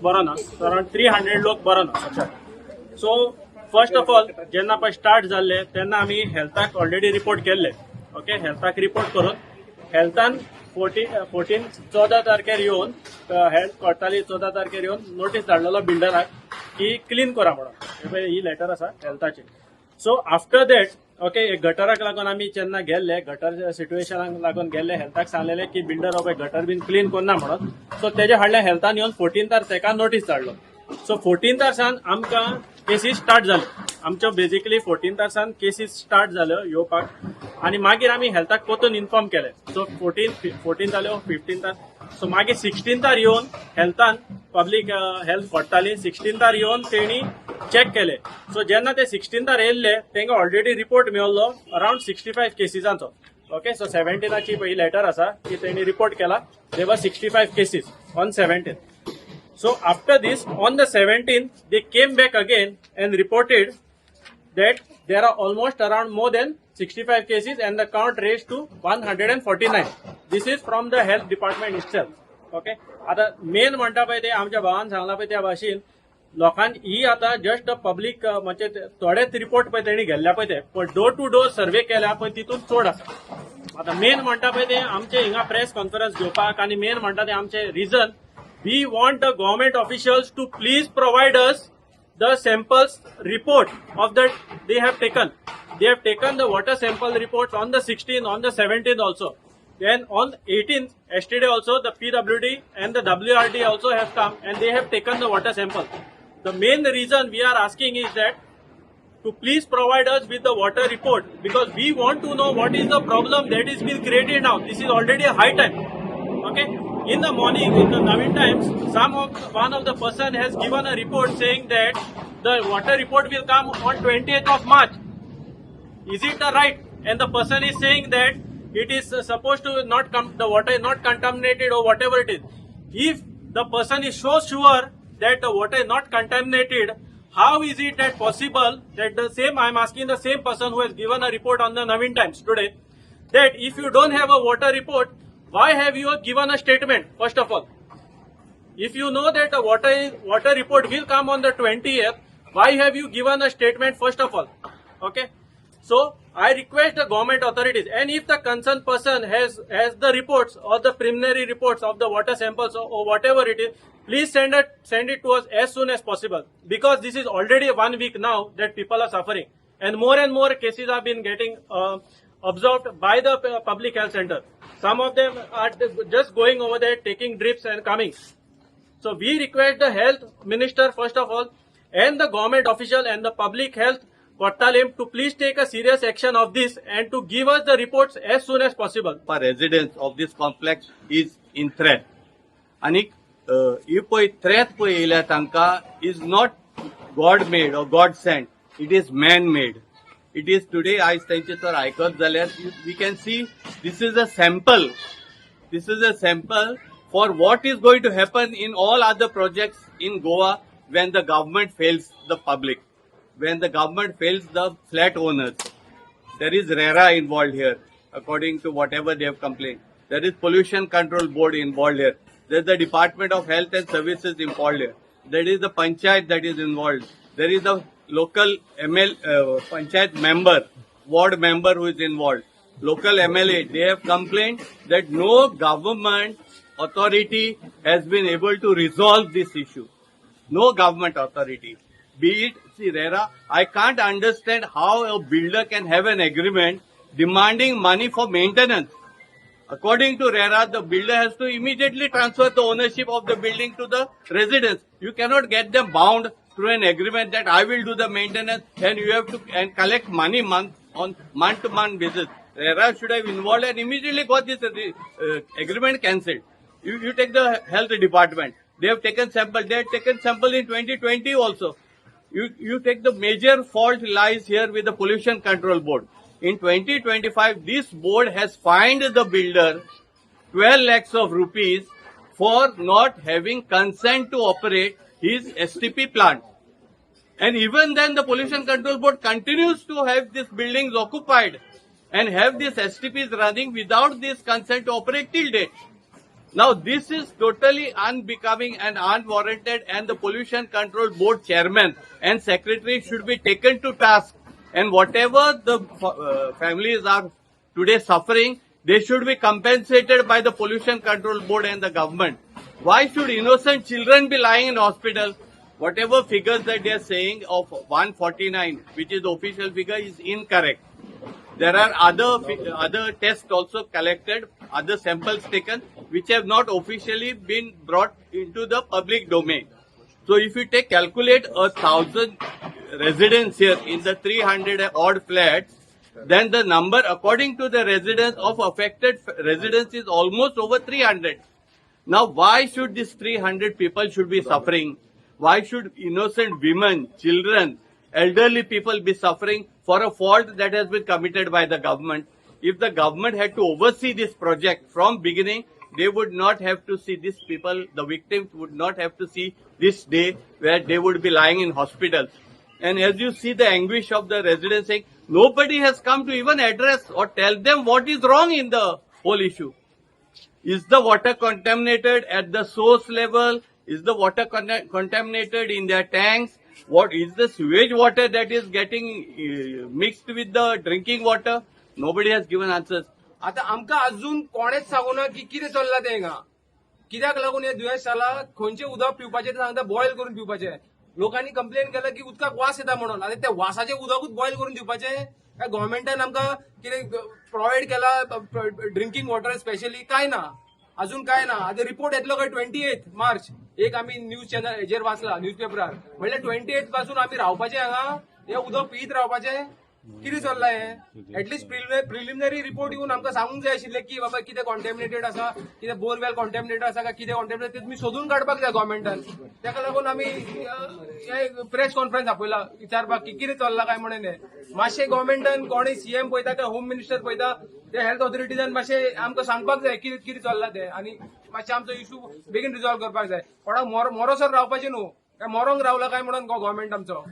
बरो ना, अराउंड 300 लोक बरो ना. सो फर्स्ट ऑफ ऑल जेन्ना पळय स्टार्ट जाल्ले तेन्ना आमी हेल्थाक ऑलरेडी रिपोर्ट केल्ले. ओके, हेल्थाक रिपोर्ट करून हेल्थान 14 तारखेर येवन हेल्थ कोर्टाली 14 तारखेर येवन नोटीस धाडलेलो बिल्डराक की क्लीन करा म्हणून. ही लेटर आसा हेल्थाची. सो आफ्टर दॅट ओके, गटराक लागून आमी जेन्ना गेल्ले, गटर सिट्युएशनाक लागून गेल्ले, हेल्थाक सांगलेले की बिल्डर हो गटर बीन क्लीन करना म्हणून. सो तेजे हाडले हेल्थान येवन 14 तारखेर नोटीस धाडलो. सो 14 सावन आमकां केसीस स्टार्ट जाल्यो. आमच्यो बेजिकली 14 सावन केसीस स्टार्ट जाल्यो येवपाक, आनी मागीर आमी हेल्थाक परतून इन्फॉर्म केले. सो 14 जाल्यो, 15 सो मागीर 16 येवन हेल्थान पब्लीक हेल्थ पडटाली. 16 येवन तेणी चेक केले. सो जेन्ना ते 16 येयल्ले तेंका ऑलरेडी रिपोर्ट मेळ्ळो अराउंड 65 केसीसांचो. ओके, सो 17ची पयली लेटर आसा की तेणी रिपोर्ट केला. देवर 65 cases on 17. So after this, on the 17th, they came back again and reported that there are almost around more than 65 cases and the count raised to 149. This is from the health department itself. Okay. आता main म्हणटा पळय ते आमच्या भावान सांगला पळय त्या भाशेन लोकांनी ही आता जस्ट पब्लीक म्हणजे थोडेच रिपोर्ट पळय तेणी घेतल्या पळय ते, पण डोर टू डोर सर्वे केल्या पळय तितून चड आसा. आता मेन म्हणटा पळय ते आमचे हिंगा प्रेस कॉन्फरन्स घेवपाक आनी मेन म्हणटा ते आमचे region. We want the government officials to please provide us the samples report of that they have taken. They have taken the water sample reports on the 16th, on the 17th also. Then on 18th, yesterday also the PWD and the WRD also have come and they have taken the water sample. The main reason we are asking is that to please provide us with the water report because we want to know what is the problem that is being created now. This is already a high time. Okay. In the morning, in the Navin Times, one of the person has given a report saying that the water report will come on 20th of March. Is it right? And the person is saying that it is supposed to not come, the water is not contaminated or whatever it is. If the person is so sure that the water is not contaminated, how is it that possible that the same, I am asking the same person who has given a report on the Navin Times today, that if you don't have a water report, why have you given a statement, first of all? If you know that the water report will come on the 20th, why have you given a statement, first of all? Okay. So, I request the government authorities, and if the concerned person has the reports or the preliminary reports of the water samples or whatever it is, please send it to us as soon as possible. Because this is already 1 week now that people are suffering. And more cases have been getting observed by the public health center. Some of them are just going over there, taking drips and coming. So we request the health minister, first of all, and the government official and the public health Kottalim to please take a serious action of this and to give us the reports as soon as possible. For residents of this complex is in threat. And if threat tanka is not God made or God sent, it is man made. It is today, I think, we can see this is a sample. This is a sample for what is going to happen in all other projects in Goa when the government fails the public, when the government fails the flat owners. There is RERA involved here, according to whatever they have complained. There is Pollution Control Board involved here. There is the Department of Health and Services involved here. There is the Panchayat that is involved. There is the local Panchayat member, ward member who is involved. Local MLA, they have complained that no government authority has been able to resolve this issue. No government authority. Be it, see RERA, I can't understand how a builder can have an agreement demanding money for maintenance. According to RERA, the builder has to immediately transfer the ownership of the building to the residents. You cannot get them bound through an agreement that I will do the maintenance and you have to collect money on month-to-month basis. RERA should have involved and immediately got this agreement cancelled. You take the health department. They have taken sample. They have taken sample in 2020 also. You take the major fault lies here with the Pollution Control Board. In 2025, this board has fined the builder 12 lakhs of rupees for not having consent to operate his STP plant. And even then, the Pollution Control Board continues to have these buildings occupied and have these STPs running without this consent to operate till date. Now this is totally unbecoming and unwarranted, and the Pollution Control Board chairman and secretary should be taken to task. And whatever the families are today suffering, they should be compensated by the Pollution Control Board and the government. Why should innocent children be lying in hospital? Whatever figures that they are saying of 149, which is the official figure, is incorrect. There are other tests also collected, other samples taken, which have not officially been brought into the public domain. So if you calculate 1,000 residents here in the 300 odd flats, then the number according to the residents of affected residents is almost over 300. Now why should these 300 people should be suffering? Why should innocent women, children, elderly people be suffering for a fault that has been committed by the government? If the government had to oversee this project from beginning, they would not have to see these people, the victims would not have to see this day where they would be lying in hospitals. And as you see the anguish of the residents saying, nobody has come to even address or tell them what is wrong in the whole issue. Is the water contaminated at the source level? Is the water contaminated in their tanks? What is the sewage water that is getting mixed with the drinking water? Nobody has given answers. आता आमकां अजून कोणेच सांगूना की कितें चल्लां तें हिंगा कित्याक लागून हे दुयेंस जाला खंयचें उदक पिवपाचें ते सांगता बॉयल करून पिवपाचें लोकांनी कंप्लेन केला की उदकाक वास येता म्हणून आतां त्या वासाचें उदकूच बॉयल करून दिवपाचें काय गव्हर्मेंटान आमकां कितें प्रोवायड केला ड्रिंकिंग वॉटर स्पेशली काय ना अजून काय ना आतां रिपोर्ट येतलो काय 28 मार्च एक आमी न्यूज चॅनल हेजेर वाचला न्यूज पेपरार म्हणल्यार 28 पासून आमी रावपाचें हांगा हे उदक पियत रावपाचें कितें चल्लां हें एटलिस्ट प्रिलिमिनरी रिपोर्ट येवन आमकां सांगूंक जाय आशिल्लें की बाबा कितें कॉन्टॅमिनेटेड आसा कितें बोरवेल कॉन्टॅमिनेटेड आसा काय कितें कॉन्टॅमिनेटेड तें तुमी सोदून काडपाक जाय गव्हर्मेंटान ताका लागून आमी प्रेस कॉन्फरन्स आपयला विचारपाक की कितें चल्लां काय म्हणून हें मातशें गव्हर्मेंटान कोणूय सीएम पळयता काय होम मिनिस्टर पळयता ते हेल्थ ऑथॉरिटीजान मातशें आमकां सांगपाक जाय कितें कितें चल्लां तें आनी मातशें आमचो इशू बेगीन रिजॉल्व करपाक जाय कोणाक मोरोसर रावपाचें न्हू काय मोरोंक रावला काय म्हणून गव्हर्मेंट आमचो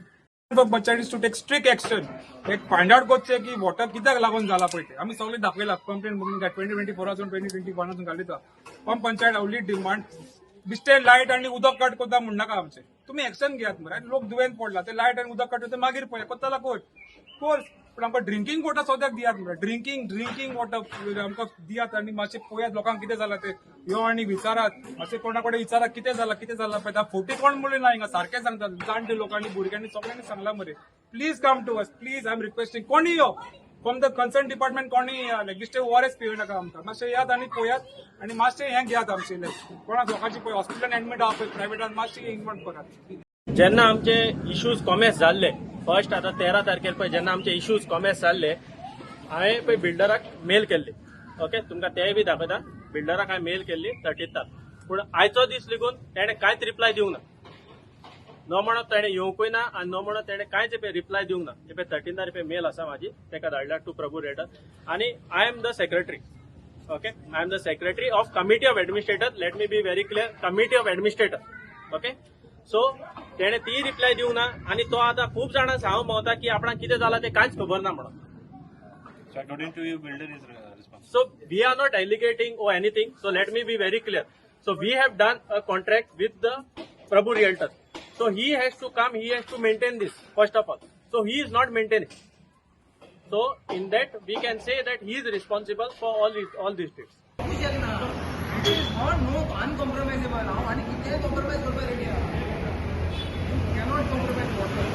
panchayat to take strict action एक फायंड आउट करचे की वॉटर कित्याक लागून जाला पळय ते आमी सगळे दाखयला कंप्लेंट बघून 2024 वचून 2021 वचून घालिता पण पंचायत आवली डिमांड बिस्टे लायट आणि उदक कट करता म्हण नाका आमचे तुम्ही एक्शन घेयात मरे लोक दुयेंत पडला ते लायट आणि उदक कट मागीर पळय कोत्ताला कोर्स पण आमकां ड्रिंकींग वॉटर सद्याक दियात मरे ड्रिंकींग वॉटर आमकां दियात आणि मातशें पळयात लोकांक कितें जालां ते यो आणि विचारात मातशें कोणा कडेन विचारात कितें जालां पळय त्या फोटी कोण म्हणले ना हिंगा सारकें सांगतात जाणटे लोकांनी भुरग्यांनी सगळ्यांनी सांगला मरे please come to us please I am requesting कोणी यो फ्रॉम द कन्सर्न डिपार्टमेंट कोणी बेश्टे ओआरएस पिवं नाका आमकां मातशें यात आनी पळयात आनी मातशें हें घेयात आमचें कोणाक लोकांची पळय हॉस्पिटलान एडमीट आहा पळय प्रायवेटान मातशें इन्वॉल्व करात जेन्ना आमचे इश्यूज कॉमेस जाल्ले फर्स्ट आता 13 तारखेर पळय जेन्ना आमचे इश्यूज कॉमेस जाल्ले हांवें पळय बिल्डराक मेल केल्ली ओके तुमकां तेय बी दाखयता बिल्डराक हांवें मेल केल्ली 30th पूण आयचो दीस लेगून तेणें कांयच रिप्लाय दिवंक ना न म्हणत तेणें येवंकूय ना आनी न म्हणत तेणें कांयच रिप्लाय दिवंक ना ते पळय 13 मेल आसा म्हाजी तेका धाडल्या टू प्रभू रेडर आनी I am the secretary okay I am the secretary of committee of administrator let me be very clear committee of administrator okay so तेणें ती रिप्लाय दिवंक ना आनी तो आतां खूब जाणां सांगूंक पावता की आपणाक कितें जालां तें कांयच खबर ना म्हणून So according to you, builder is responsible. So we are not delegating or anything. So let me be very clear. So we have done a contract with the Prabhu Realtor. So he has to come, he has to maintain this first of all. So he is not maintaining. So in that we can say that he is responsible for all these things. It is not no uncompromisable now आणि किती compromise करपाक ready आहे. You cannot compromise water.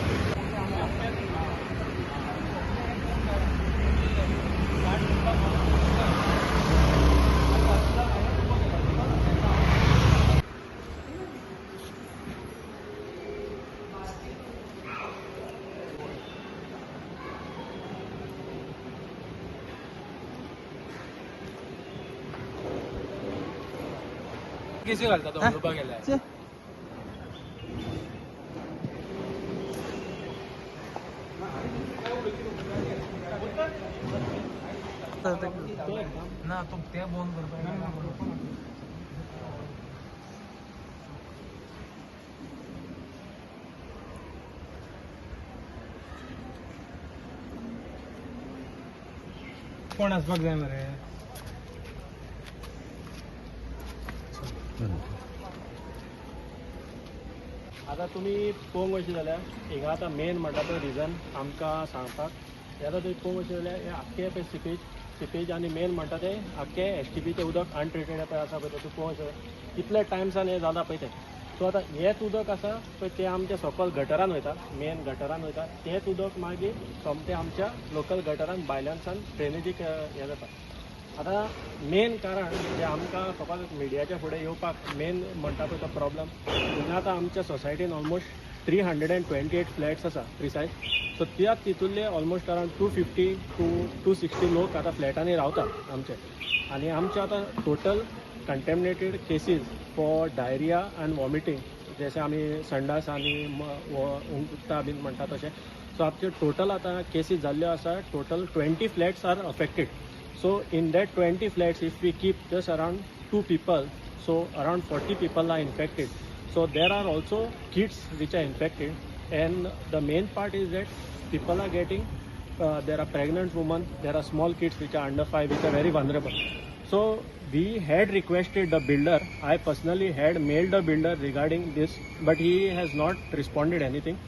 केसी घालता तो रुपा गेला ना तो ते बोन करपाक कोण आसपाक जाय मरे आता तुम्ही पळोवंक वयची जाल्यार हिंगा आतां मेन म्हणटा तो रिजन आमकां सांगपाक हे आतां तुमी पळोवंक वयची जाल्यार हे आख्खे पळय सिपेज आनी मेन म्हणटा ते आख्खे STPचें उदक अनट्रिटेड पळय आसा पळय तूं पळोवंक वयचो कितले टायम्सान हे जाला पळय तें सो आतां हेंच उदक आसा पळय तें आमच्या सकयल गटरान वयता मेन गटरान वयता तेंच उदक मागीर सोमतें आमच्या लोकल गटरान भायल्यानसान ड्रेनेजीक हें जाता आतां मेन कारण जे आमकां फकत मिडियाच्या फुडें येवपाक मेन म्हणटा पळय तो प्रॉब्लम हिंगा आतां आमच्या सोसायटीन ऑलमोस्ट 328 फ्लॅट्स आसा प्रिसायज सो त्याच तितूंतले ऑलमोस्ट अरावंड 250 to 260 लोक आतां फ्लॅटांनी रावतात आमचे आनी आमचे आतां total contaminated cases for diarrhoea end vomiting जशें आमी संडास आनी उंकता बीन म्हणटा तशें सो आमचे टोटल आतां केसीस जाल्ल्यो आसा total 20 flats are affected. So in that 20 flats, if we keep just around 2 people, so around 40 people are infected. So there are also kids which are infected, and the main part is that people are getting, there are pregnant women, there are small kids which are under 5, which are very vulnerable. So we had requested the builder, I personally had mailed the builder regarding this, but he has not responded anything.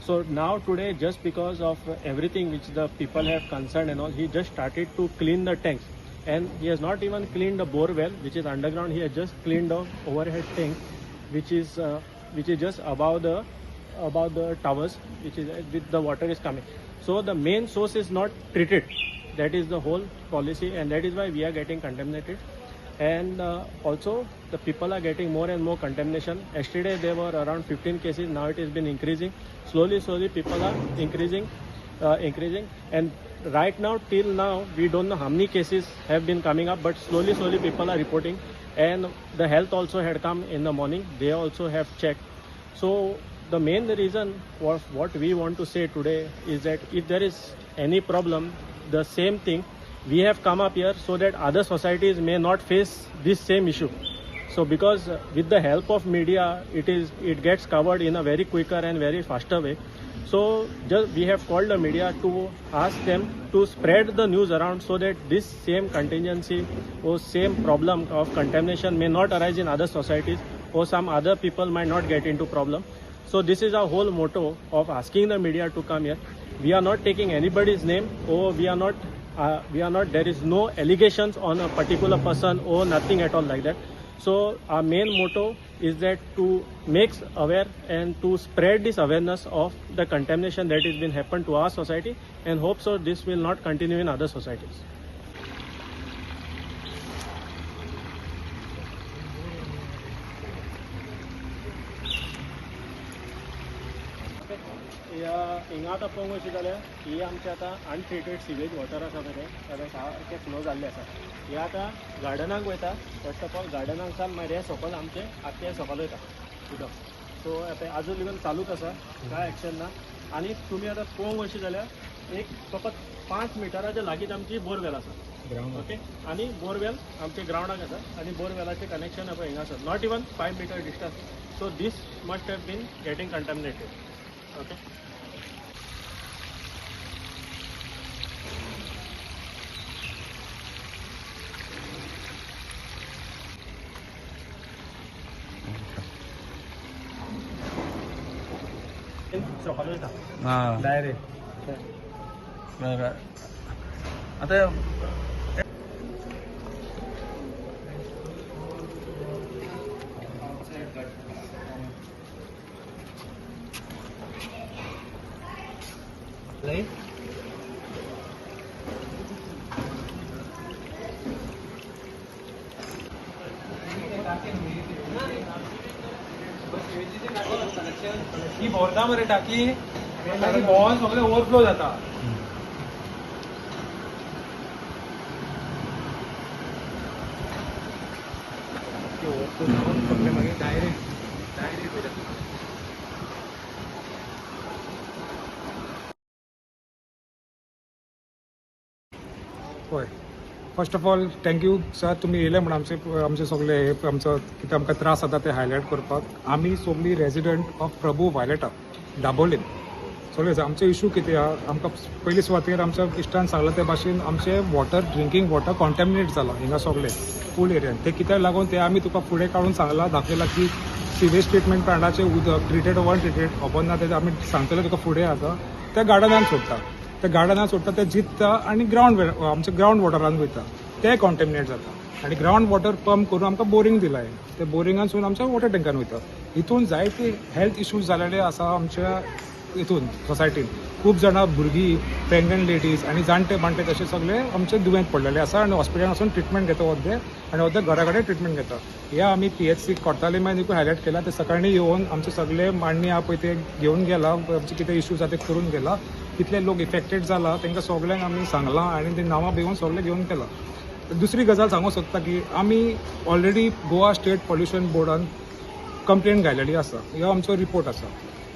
So now today, just because of everything which the people have concerned and all, he just started to clean the tanks, and he has not even cleaned the bore well, which is underground. He has just cleaned the overhead tank, which is just above the towers, which is with the water is coming. So the main source is not treated. That is the whole policy, and that is why we are getting contaminated. And also the people are getting more and more contamination. Yesterday there were around 15 cases, now it has been increasing. Slowly people are increasing, and right now till now we don't know how many cases have been coming up, but slowly people are reporting. And the health also had come in the morning, they also have checked. So the main reason was what we want to say today is that if there is any problem, the same thing, we have come up here so that other societies may not face this same issue. So because with the help of media, it gets covered in a very quicker and very faster way. So just we have called the media to ask them to spread the news around so that this same contingency or same problem of contamination may not arise in other societies, or some other people might not get into problem. So this is our whole motto of asking the media to come here. We are not taking anybody's name, or we are not, there is no allegations on a particular person or nothing at all like that. So our main motto is that to make aware and to spread this awareness of the contamination that has been happened to our society, and hope so this will not continue in other societies. हिंगा आतां पळोवंक वयची जाल्यार ही आमची आतां untreated sewage water आसा पळय तें सारकें फ्लो जाल्लें आसा. हे आतां गार्डनाक वयता. फर्स्ट ऑफ ऑल गार्डनांतल्यान मागीर हे सकयल आमचे आख्खे सकयल वयता उदक. सो आतां आजून लेगून चालूच आसा, कांय एक्शन ना. आनी तुमी आतां पळोवंक वयची जाल्यार एक फकत 5 मिटराच्या लागींच आमची बोरवेल आसा. ओके, आनी बोरवेल आमच्या ग्रावंडाक आसा, आनी बोरवेलाचें कनेक्शन पळय हिंगा आसा, not even 5 metre distance. So this must have been getting contaminated. Okay, सकयल वयता डायरेक्ट. आता ही भरता मरे टाकी, टाकी भोंवन सगळें ओवरफ्लो जाता. ओवरफ्लो जावन सगळें मागीर डायरेक्ट पळय. First of all thank you sir, तुमी येयले म्हण आमचे सगळे हे आमचो कितें आमकां त्रास जाता ते हायलायट करपाक. आमी सगळीं रेजिडंट ऑफ प्रभू वायलेटा दाबोलीम. सगळे आमचे इशू कितें आहा आमकां पयली सुवातेर आमच्या इश्टान सांगला ते भाशेन आमचे वॉटर ड्रिंकींग वॉटर कॉन्टॅमिनेट जाला हिंगा सगळे फूल एरियान ते कित्याक लागून ते आमी तुका फुडें काडून सांगला दाखयला की सिवेज ट्रिटमेंट प्लांटाचे उदक ट्रिटेड वन ट्रिटेड खबर ना ते आमी सांगतले तुका फुडें आतां ते गार्डनान सोडटा ते जितता आनी आमच्या ग्रावंड वॉटरान वयता ते कॉन्टॅमिनेट जाता आनी ग्रावंड वॉटर पंप करून आमकां बोरींग दिलाय ते बोरिंगानसून आमच्या वॉटर टँकान वयता हितून जायते हेल्थ इश्यूज जालेले आसा आमच्या हितून सोसायटीन खूब जाणां भुरगीं प्रेग्नंट लेडीज आनी जाणटे बाणटे तशे सगळे आमचे दुयेंत पडलेले आसा आनी हॉस्पिटलान वचून ट्रिटमेंट घेता अर्दे घरा कडेन ट्रिटमेंट घेता हे आमी PHC कोर्टाले मागीर हायलायट केला ते सकाळी येवन आमचे सगळे मांडणी आहा पळय ते घेवन गेला आमचे कितें इश्यूज आहा ते करून गेला कितले लोक इफेक्टेड जाला तांकां सगळ्यांक आमी सांगलां आनी ते नांवां बिवून सगळे घेवन गेला दुसरी गजाल सांगूंक सोदता की आमी ऑलरेडी गोवा स्टेट पॉल्युशन बोर्डान कंप्लेंट घायलेली आसा हो आमचो रिपोर्ट आसा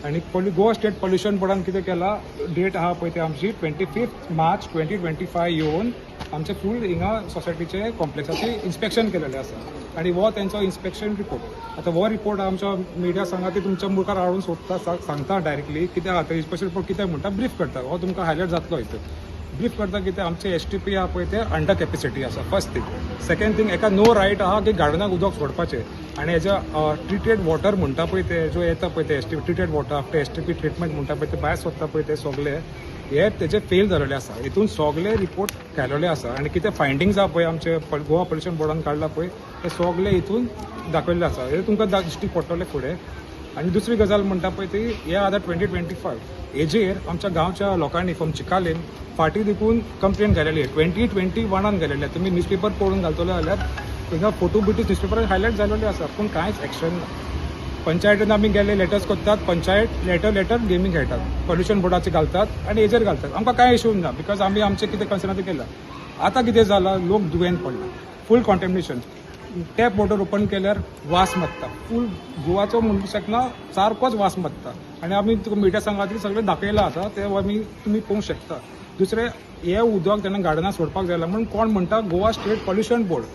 आनी गोवा स्टेट पॉल्युशन बोर्डान कितें केला डेट आहा पळय ती आमची 25 मार्च 2025 येवन आमचे फूल हिंगा सोसायटीचे कॉम्प्लेक्साचे इन्स्पेक्शन केलेलें आसा आनी हो तेंचो इन्स्पेक्शन रिपोर्ट आतां हो रिपोर्ट आमच्या मिडिया सांगा ती तुमच्या मुखार हाडून सोदता सांगता डायरेक्टली कित्याक आतां इन्स्पेक्शन रिपोर्ट कितें म्हणटा ब्रीफ करता हो तुमकां हायलायट जातलो हितून ब्रीफ करता की ते आमचे STP आहा पळय ते अंडर कॅपेसिटी आसा फर्स्ट थिंग सेकंड थिंग एका नो रायट आहा की गार्डनाक उदक सोडपाचें आनी हेजे ट्रिटेड वॉटर म्हणटा पळय ते जो येता पळय ते treated water after STP treatment म्हणटा पळय ते भायर सोदता पळय ते सगळे हे तेजे फेल जालेले आसा हितून सगळे रिपोर्ट केलेले आसा आनी कितें फायंडींग्स आहा पळय आमचे गोवा पॉल्युशन बोर्डान काडला पळय ते सगळे हितून दाखयल्ले आसा हे तुमकां दिश्टी पडटले फुडें आनी दुसरी गजाल म्हणटा पळय ती हे आतां 2025 हेजेर आमच्या गांवच्या लोकांनी फ्रॉम चिकालेन फाटीं देखून कंप्लेंट घालेली 2021 गेलेले तुमी न्यूजपेपर पळोवन घालतले जाल्यार थिंगा फोटो बिटू न्यूजपेपरान हायलायट जालेले आसा पूण कांयच एक्शन ना पंचायतीन आमी गेले लेटर्स करतात पंचायत लेटर गेमींग खेळटात पॉल्युशन बोर्डाचे घालतात आनी हेजेर घालतात आमकां कांय इशू ना बिकॉज आमी आमचें कितें कन्सर्न केलां आतां कितें जालां लोक दुयेंत पडला फूल कॉन्टॅमिनेशन टॅप वॉटर ओपन केल्यार वास मारता फूल गोवाचो म्हणूंक शकना सारकोच वास मारता आनी आमी तुका मिडिया सांगात सगळें दाखयलां आतां ते आमी तुमी पळोवंक शकता दुसरें हे उदक तेन्ना गार्डनां सोडपाक जाय म्हणून कोण म्हणटा गोवा स्टेट पॉल्युशन बोर्ड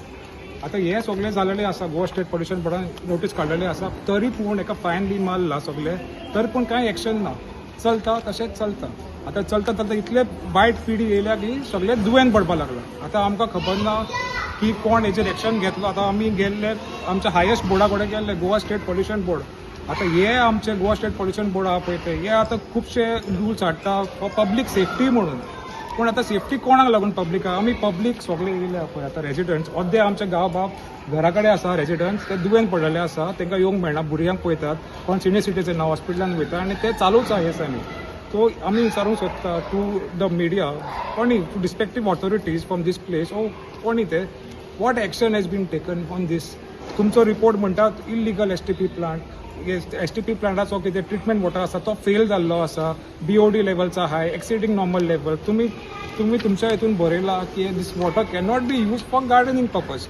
आतां हे सगळें जालेलें आसा गोवा स्टेट पॉल्युशन बोर्डान नोटीस काडलेलें आसा तरी पूण एका फायन बी मारला सगळें तरी पूण कांय एक्शन ना चलता तशेंच चलता आतां चलता इतले वायट पिढी येयल्या की सगळे दुयेंत पडपाक लागला आतां आमकां खबर ना की कोण हेजेर एक्शन घेतलो आतां आमी गेल्ले आमच्या हायेस्ट बोर्डा कडेन गेल्ले गोवा स्टेट पॉल्युशन बोर्ड आतां हे आमचे गोवा स्टेट पॉल्युशन बोर्ड आहा पळय ते हे आतां खुबशे रुल्स हाडटा फॉर पब्लीक सेफ्टी म्हणून पूण आतां सेफ्टी कोणाक लागून पब्लीक आमी पब्लीक सगळे येयले पळय आतां रेजिडंट्स अर्दे आमचे गांव बाब घरा कडेन आसा रेजिडंट्स ते दुयेंत पडलेले आसा तांकां येवंक मेळना भुरग्यांक पळयतात कोण सिनियर सिटीजन ना हॉस्पिटलान वयता आनी ते चालूच आहा हे दिसांनी सो आमी विचारूंक सोदता टू द मिडिया कोणी to respective authorities from these place ओ कोणी ते what action has been taken on these तुमचो रिपोर्ट म्हणटात इल्लिगल STP प्लांट STP प्लांटाचो कितें ट्रिटमेंट वॉटर आसा तो फेल जाल्लो आसा BOD लेवलचा हाय एक्सिडींग नॉर्मल लेवल तुमी तुमच्या हितून बरयला की these water cannot be use for gardening purpose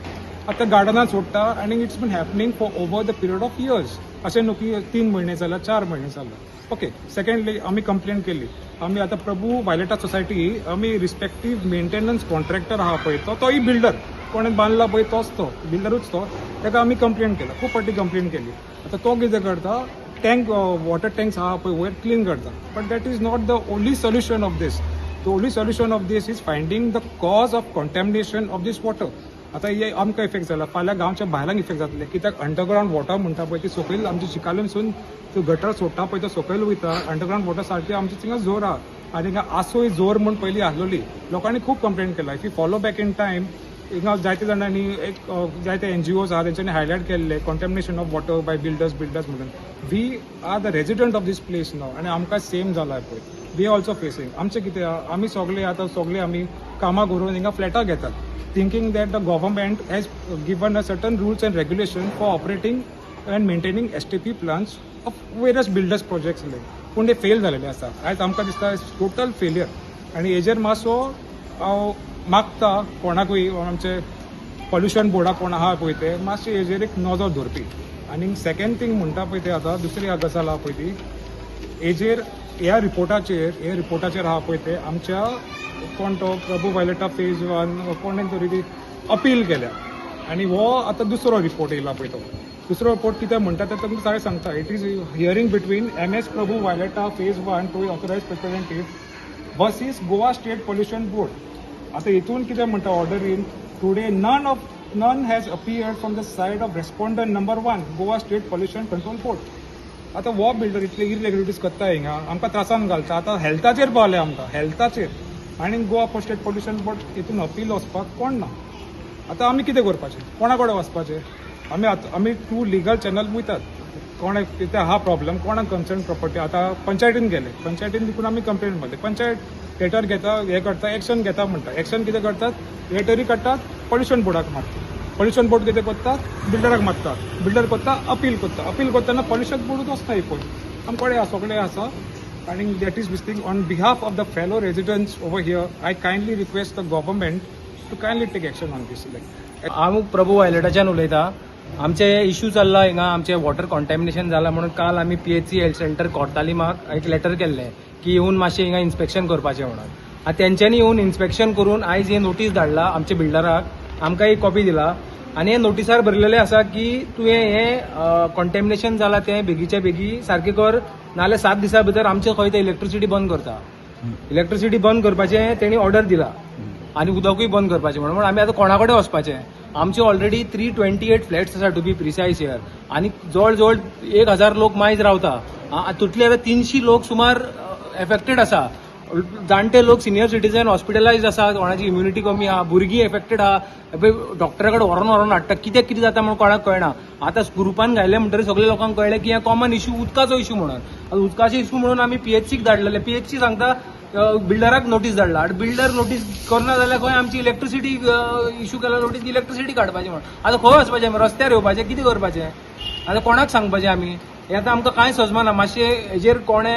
आतां गार्डनात सोडटा आनी it's been happening for over the period of years अशें न्हू की 3 म्हयने जाला 4 म्हयने जाला ओके सेकंडली आमी कंप्लेंट केली आमी आतां प्रभू वायलेटा सोसायटी आमी रिस्पेक्टीव मेंटेनन्स कॉन्ट्रॅक्टर आहा पळय तोय बिल्डर कोणें बांदला पळय तोच तो बिल्डरूच तो ताका आमी कंप्लेंट केला खूब फावटी कंप्लेंट केली आतां तो कितें करता टँक वॉटर टँक्स आहा पळय वयर क्लीन करता but that is not the only solution of this the only solution of this is finding the cause of contamination of this water आतां हे आमकां इफेक्ट जाला फाल्यां गांवच्या भायलांक इफेक्ट जातले कित्याक अंडरग्रावंड वॉटर म्हणटा पळय ती सकयल आमची चिकालेनसून तो गटर सोडटा पळय तो सकयल वयता अंडरग्रावंड वॉटर सारकी आमची थिंगा जोर आहा आनी हिंगा आसोय जोर म्हूण पयलीं आहलोली लोकांनी खूब कंप्लेंट केला if you follow back in time हिंगा जायते जाणांनी एक जायते NGOs आहा तेंच्यांनी हायलायट केल्ले contamination of water by builders म्हणून we are the resident of this place नाव आनी आमकां सेम जाला पळय वी ऑल्सो फेसींग आमचें कितें आहा आमी सगळे आतां सगळे आमी कामां करून हिंगा फ्लॅटां घेतात thinking that the government has given a certain rules and regulation for operating and maintaining STP plants of various builders projects पूण ते फेल जालेले आसा आयज आमकां दिसता टोटल फेलियर आनी हेजेर मातसो हांव मागता कोणाकूय आमचे पॉल्युशन बोर्डाक कोण आहा पळय ते मातशे हेजेर एक नजर दवरपी आनी सेकंड थिंग म्हणटा पळय ते आतां दुसरी गजाल आहा पळय ती हेजेर ह्या रिपोर्टाचेर आहा पळय ते आमच्या कोण तो प्रभू वायलेटा फेज 1 कोणें तरी ती अपील केल्या आनी हो आतां दुसरो रिपोर्ट येयला पळय तो दुसरो रिपोर्ट कितें म्हणटा तें तुमकां सगळें सांगता. It is hearing between MS Prabhu Violeta phase 1 to authorised representative versus Goa state pollution board. आता हितून कितें म्हणटा ऑर्डरीन, today none has appeared from the side of respondent number 1 Goa state pollution control board. आता हो बिल्डर इतले इरेग्युलरिटीज करता हिंगा आमकां त्रासान घालता. आतां हेल्थाचेर पावले आमकां हेल्थाचेर, आनी गोवा स्टेट पोल्युशन बोर्ड हितून अपील वचपाक कोण ना. आतां आमी कितें करपाचें, कोणा कडेन वचपाचें. आमी टू लिगल चॅनल वयतात, कोणाक कितें आहा प्रॉब्लम, कोणाक कन्सर्न प्रॉपर्टी. आतां पंचायतीन गेले, पंचायतीन देखून आमी कंप्लेंट मारली. पंचायत लेटर घेता, हे करता, एक्शन घेता म्हणटा. एक्शन कितें करतात, लेटरी काडटात, पोल्युशन बोर्डाक मारतात. पोल्युशन बोर्ड कितें करतात, बिल्डराक मारतात. बिल्डर करता अपील करता. अपील करतना पोल्युशन बोर्डूच वचना ही पळय. आमकडे सगळे आसा. आणि that is visiting on behalf of the fellow residents over here. I kindly request the government to kindly take action on this. हांव प्रभू वायलेटाच्यान उलयतां. आमचे इश्यू चल्ला हिंगा, आमचे वॉटर कॉन्टॅमिनेशन जाला म्हणून काल आमी PHC हेल्थ सेंटर कोर्तालिमाक एक लेटर केल्लें की येवन मातशें हिंगा इन्स्पेक्शन करपाचें म्हणून. आतां तेंच्यांनी येवन इन्स्पेक्शन करून आयज हे नोटीस धाडला आमच्या बिल्डराक, आमकां एक कॉपी दिला. आनी हे नोटिसार बरयलेलें आसा की तुवें हें कॉन्टॅमिनेशन जालां तें बेगीच्या बेगी सारकें कर, नाजाल्यार 7 दिसां भितर आमचें खंय तें इलेक्ट्रिसिटी बंद करता. इलेक्ट्रिसिटी बंद करपाचें तेणी ऑर्डर दिला आनी उदकूय बंद करपाचें म्हणून. आमी आतां कोणा कडेन वचपाचें. आमचे ऑलरेडी 328 फ्लॅट्स आसा टू बी प्रिसायज हियर, आनी जवळ जवळ 1000 लोक मायज रावता. तुटले आतां 300 लोक सुमार एफेक्टेड आसा. जाणटे लोक, सिनियर सिटीजन हॉस्पिटलायज आसा, कोणाची इम्युनिटी कमी आहा, भुरगीं एफेक्टेड आहा. डॉक्टरा कडेन व्हरून हाडटा, कितें जाता म्हणून कोणाक कळना. आतां ग्रुपान घायले म्हणटरी सगळे लोकांक कळलें की हें कॉमन इश्यू, उदकाचो इश्यू म्हणून. आतां उदकाचो इश्यू म्हणून आमी PHCक धाडलेले. PHC सांगता बिल्डराक नोटीस धाडला. बिल्डर नोटीस करना जाल्यार खंय आमची इलेक्ट्रिसिटी इश्यू केला नोटीस, इलेक्ट्रिसिटी काडपाची म्हणून. आतां खंय वचपाचें आमी, रस्त्यार येवपाचें, कितें करपाचें. आतां कोणाक सांगपाचें आमी. हें आतां आमकां कांय सजमाना. मातशें हेजेर कोणे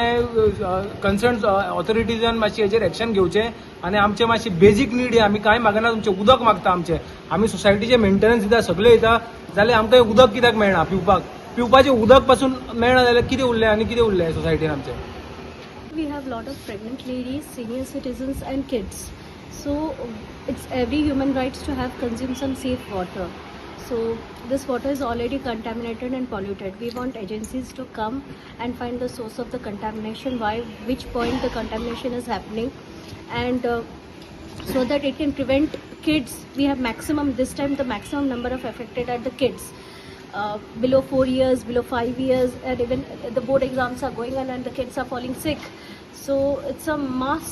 कन्सर्न ऑथॉरिटीजान मातशें हेजेर एक्शन घेवचें. आनी आमचें मातशें बेजीक नीड आमी कांय मागना, तुमचें उदक मागता आमचें. आमी सोसायटीचें मेंटेनन्स दिता, सगळें दिता, जाल्यार आमकां उदक कित्याक मेळना पिवपाक. पिवपाचें उदक पासून मेळना जाल्यार कितें उरलें आनी कितें उरलें सोसायटीन आमचें. We have a lot of pregnant ladies, senior citizens and kids. So it's every human rights to have consume some safe water. So this water is already contaminated and polluted. We want agencies to come and find the source of the contamination, which point the contamination is happening, and so that it can prevent kids. We have this time the maximum number of affected are the kids. Below 4 years, below 5 years, and even the board exams are going on and the kids are falling sick. So it's a mass,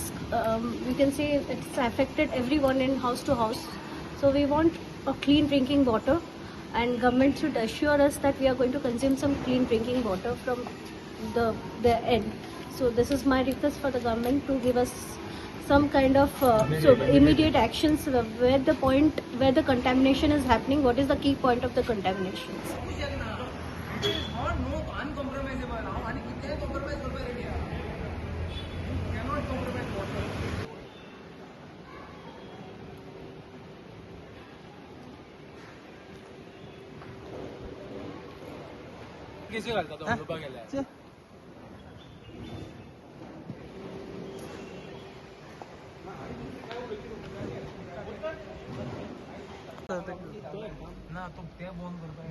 you can say it's affected everyone in house to house. So we want a clean drinking water, and government should assure us that we are going to consume some clean drinking water from the end. So this is my request for the government to give us some kind of immediate actions where the contamination is happening. What is the key point of the contamination? केसी घालता तो उलोवपाक गेल्यार. ना तो ते बंद करता.